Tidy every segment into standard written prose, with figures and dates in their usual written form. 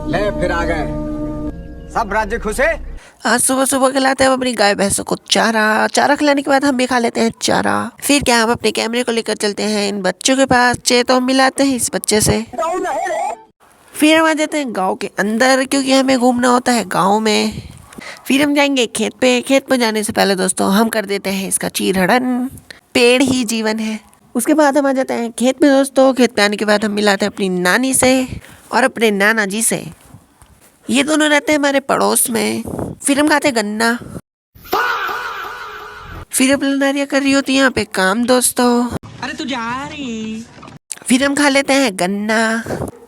ले फिर आ गए, सब राज्य खुश है। आज सुबह सुबह खिलाते हैं हम अपनी गाय भैंसों को चारा। चारा खिलाने के बाद हम भी खा लेते हैं चारा। फिर क्या, हम अपने कैमरे को लेकर चलते हैं इन बच्चों के पास। तो हम मिलाते हैं इस बच्चे से। फिर हम आ जाते हैं गांव के अंदर, क्योंकि हमें घूमना होता है गांव में। फिर हम जाएंगे खेत पे। खेत पे जाने से पहले दोस्तों हम कर देते हैं इसका चीरहरण। पेड़ ही जीवन है। उसके बाद हम आ जाते हैं खेत में दोस्तों। खेत पे आने के बाद हम मिलाते हैं अपनी नानी से और अपने नाना जी से। ये दोनों रहते हैं हमारे पड़ोस में। फिर हम खाते हैं गन्ना। फिर अपनी नारियाँ कर रही होती है यहाँ पे काम दोस्तों। अरे तू जा रही। फिर हम खा लेते हैं गन्ना।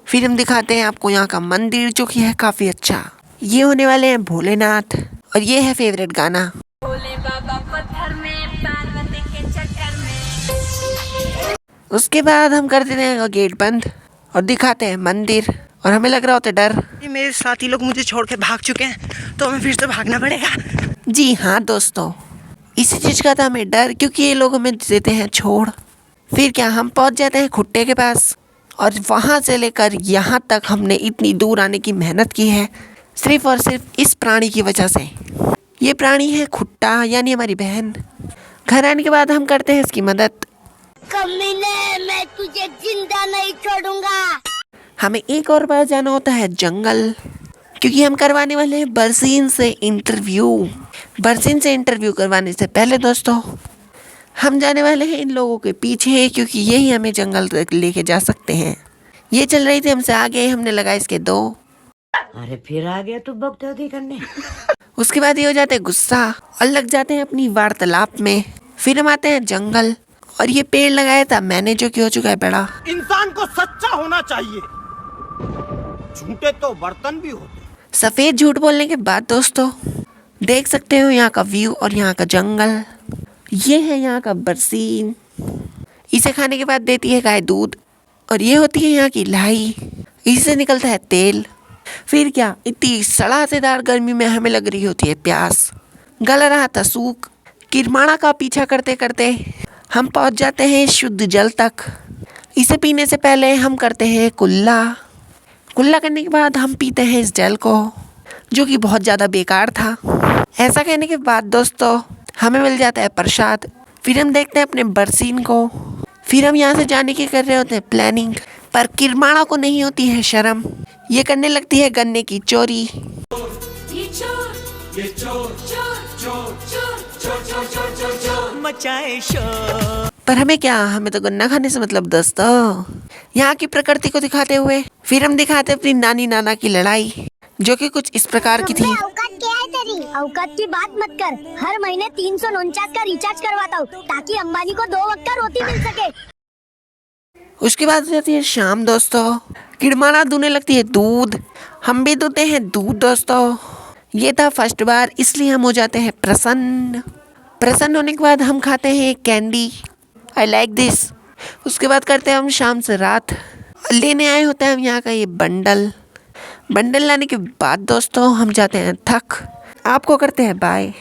फिर हम दिखाते हैं आपको यहाँ का मंदिर, जो कि है काफी अच्छा। ये होने वाले हैं भोलेनाथ और ये है फेवरेट गाना। भोले बाबा पत्थर में, पार्वती के चक्कर में। उसके बाद हम कर देते हैं गेट बंद और दिखाते हैं मंदिर। और हमें लग रहा होता है डर। मेरे साथी लोग मुझे छोड़ के भाग चुके हैं, तो हमें फिर से भागना पड़ेगा। जी हाँ दोस्तों, इसी चीज का था हमें डर, क्योंकि ये लोग हमें देते हैं छोड़। फिर क्या, हम पहुंच जाते हैं खुट्टे के पास। और वहां से लेकर यहाँ तक हमने इतनी दूर आने की मेहनत की है सिर्फ और सिर्फ इस प्राणी की वजह से। ये प्राणी है खुट्टा, यानी हमारी बहन। घर आने के बाद हम करते हैं इसकी मदद। कमीने, मैं तुझे जिंदा नहीं छोड़ूंगा। हमें एक और बार जाना होता है जंगल, क्योंकि हम करवाने वाले हैं बरसीन से इंटरव्यू। बरसीन से इंटरव्यू करवाने से पहले दोस्तों हम जाने वाले हैं इन लोगों के पीछे, क्योंकि यही हमें जंगल तक लेके जा सकते हैं। ये चल रही थी हमसे आगे, हमने लगा इसके दो। अरे फिर आ गया तू बकचोदी करने। उसके बाद ये हो जाते हैं गुस्सा और लग जाते हैं अपनी वार्तालाप में। फिर हम आते हैं जंगल, और ये पेड़ लगाया था मैंने, जो कि हो चुका है बड़ा। इंसान को सच्चा होना चाहिए, झूठे तो बर्तन भी होते। सफेद झूठ बोलने के बाद दोस्तों देख सकते हो यहाँ का व्यू और यहाँ का जंगल। ये है यहाँ का बरसीन। इसे खाने के बाद देती है गाय दूध, और ये होती है यहाँ की लाई। इससे निकलता है तेल। फिर क्या, इतनी सड़ातेदार गर्मी में हमें लग रही होती है प्यास। गल रहा था सूख। किरमाणा का पीछा करते करते हम पहुँच जाते हैं शुद्ध जल तक। इसे पीने से पहले हम करते हैं कुल्ला। कुल्ला करने के बाद हम पीते हैं इस जल को, जो कि बहुत ज़्यादा बेकार था। ऐसा कहने के बाद दोस्तों हमें मिल जाता है प्रसाद। फिर हम देखते हैं अपने बरसीन को। फिर हम यहाँ से जाने की कर रहे होते हैं प्लानिंग, पर किरमाणा को नहीं होती है शर्म। ये करने लगती है गन्ने की चोरी। मचाए शोर। पर हमें क्या, हमें तो गन्ना खाने से मतलब दोस्तों। यहाँ की प्रकृति को दिखाते हुए फिर हम दिखाते अपनी नानी नाना की लड़ाई, जो कि कुछ इस प्रकार की थी। औकात क्या है तेरी? औकात की बात मत कर। हर महीने 349 का रिचार्ज करवाता हूँ, ताकि अंबानी को 2 वक्त का रोटी मिल सके। उसके बाद हो जाती है शाम दोस्तों। किरमाणा दूने लगती है दूध। हम भी दूते हैं दूध दोस्तों। ये था फर्स्ट बार, इसलिए हम हो जाते हैं प्रसन्न। प्रसन्न होने के बाद हम खाते हैं कैंडी। I like this. उसके बाद करते हैं हम शाम से रात। लेने आए होते हैं हम यहाँ का ये बंडल। बंडल लाने के बाद दोस्तों हम जाते हैं थक। आपको करते हैं बाय।